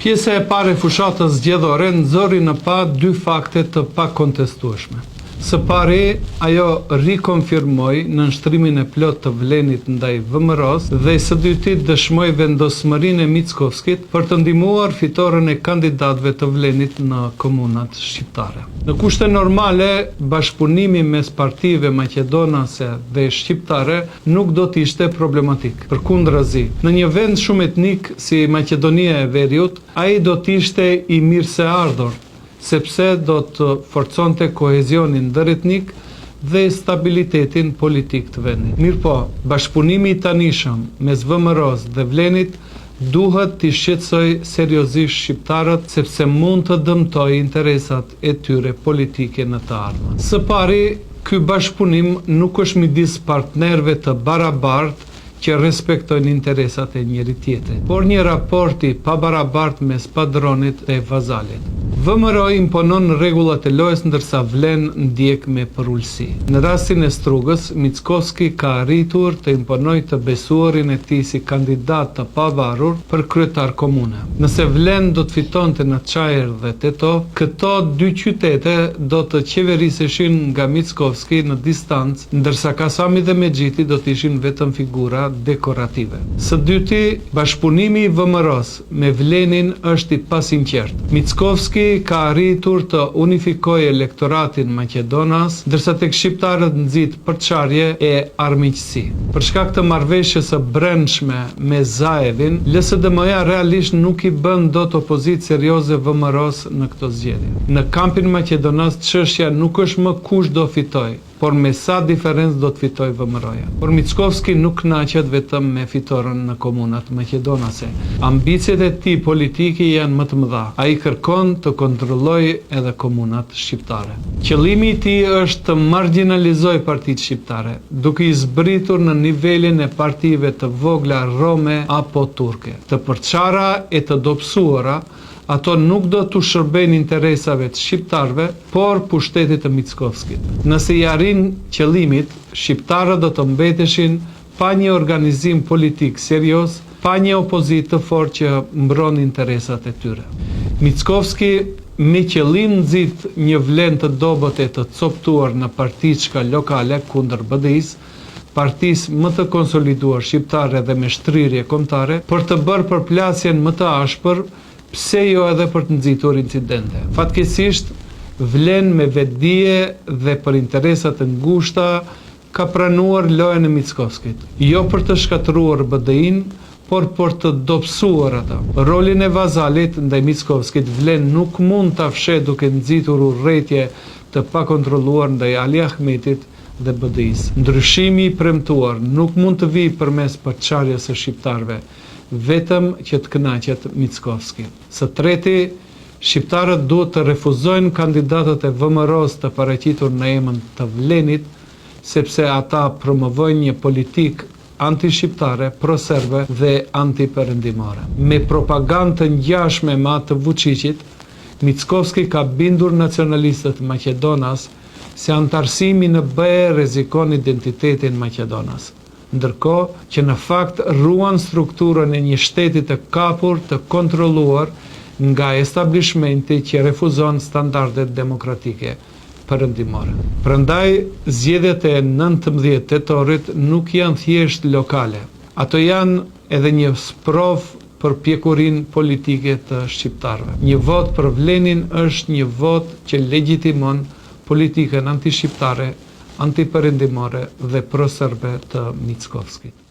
Pjesa e parë e fushatës zgjedhore nxorri në pa dy fakte të pakontestueshme. Së pari, ajo rikonfirmoi nënshtrimin e plot të Vlenit ndaj VMRO-s dhe së dyti dëshmoi vendosmërinë e Mickovskit për të ndihmuar fitoren e kandidatëve të Vlenit në komunat shqiptare. Në kushte normale, bashkëpunimi mes partive maqedonase dhe shqiptare nuk do të ishte problematik. Përkundrazi, në një vend shumë etnik si Maqedonia e Veriut, ai do të ishte i mirëseardhur, sepse do të forconte kohezionin ndëretnik dhe stabilitetin politik të vendit. Mirëpo, bashkëpunimi i tanishëm mes VMRO-s dhe Vlenit duhet t'i shqetësoj seriozisht shqiptarët sepse mund të dëmtojë interesat e tyre politike në të ardhmen. Së pari, ky bashkëpunim nuk është midis partnerëve të barabartë që respektojnë interesat e njëri tjetrit, por një raporti pa barabartë mes padronit dhe vazalit. VMRO imponon rregullat e lojës ndërsa Vlen ndjek me përullësi. Në rastin e Strugës, Mickovski ka arritur të imponojë të besuarin e tij si kandidat të pavarur për kryetar komune. Nëse Vlen do të fitonte në Çajër dhe Tetov, këto dy qytete do të qeveriseshin nga Mickovski në distancë, ndërsa Kasami dhe Mexhiti do të ishin vetëm figura dekorative. Së dyti, bashkëpunimi i VMRO-s me Vlenin është i pasinqert. Mickovski ka arritur të unifikojë elektoratin Maqedonas, ndërsa tek shqiptarët nxit përçarje e armiqësi. Për shkak të marrëveshjes së brendshme me Zaevin, LSDM-ja realisht nuk i bën dot opozitë serioze VMRO-s në këto zgjedhje. Në kampin maqedonas çështja nuk është më kush do fitojë, por me sa diferencë do të fitojë VMRO-ja. Por Mickovski nuk kënaqet vetëm me fitoren në komunat maqedonase. Ambicet e tij politike janë më të mëdha. Ai kërkon të kontrollojë edhe komunat shqiptare. Qëllimi i tij është të marginalizojë partitë shqiptare, duke i zbritur në nivelin e partive të vogla rome apo turke. Të përçara e të dobësuara, ato nuk do të shërbejnë interesave të shqiptarëve, por pushtetit të Mickovskit. Nëse i arrin qëllimit, shqiptarët do të mbeteshin pa një organizim politik serioz, pa një opozitë të fortë që mbron interesat e tyre. Mickovski me qëllim nxit një Vlen të dobët e të coptuar në partiçka lokale kundër BDI-s, partisë më të konsoliduar shqiptare dhe me shtrirje kombëtare, për të bërë përplasjen më të ashpër, pse jo edhe për të nxitur incidente. Fatkeqësisht, Vlen me vetdije dhe për interesat të ngushta ka pranuar lojën e Mickovskit. Jo për të shkatëruar BDI-n, por për të dobësuar ata. Rolin e vazalit ndaj Mickovskit Vlen nuk mund ta fshehë duke nxitur urrëtie të pakontrolluar ndaj Ali Ahmetit dhe BDI-s. Ndryshimi i premtuar nuk mund të vijë përmes përçarjes së shqiptarëve, vetëm që të kënaqet Mickovski. Së treti, shqiptarët duhet të refuzojnë kandidatët e VMRO-s të paraqitur në emër të Vlenit, sepse ata promovojnë një politikë anti-shqiptare, pro-serbe dhe anti-perëndimore. Me propagandë të ngjashme me atë të Vučićit, Mickovski ka bindur nacionalistët Maqedonas se antarësimi në BE rrezikon identitetin Maqedonas, ndërkohë që në fakt ruan strukturën e një shteti të kapur, të kontrolluar nga establishmenti që refuzon standardet demokratike perëndimore. Prandaj, zgjedhjet e 19 tetorit nuk janë thjesht lokale. Ato janë edhe një sprovë për pjekurinë politike të shqiptarëve. Një vot për Vlenin është një vot që legjitimon politikën anti-shqiptare, anti-perëndimore dhe pro-serbe të Mickovskit.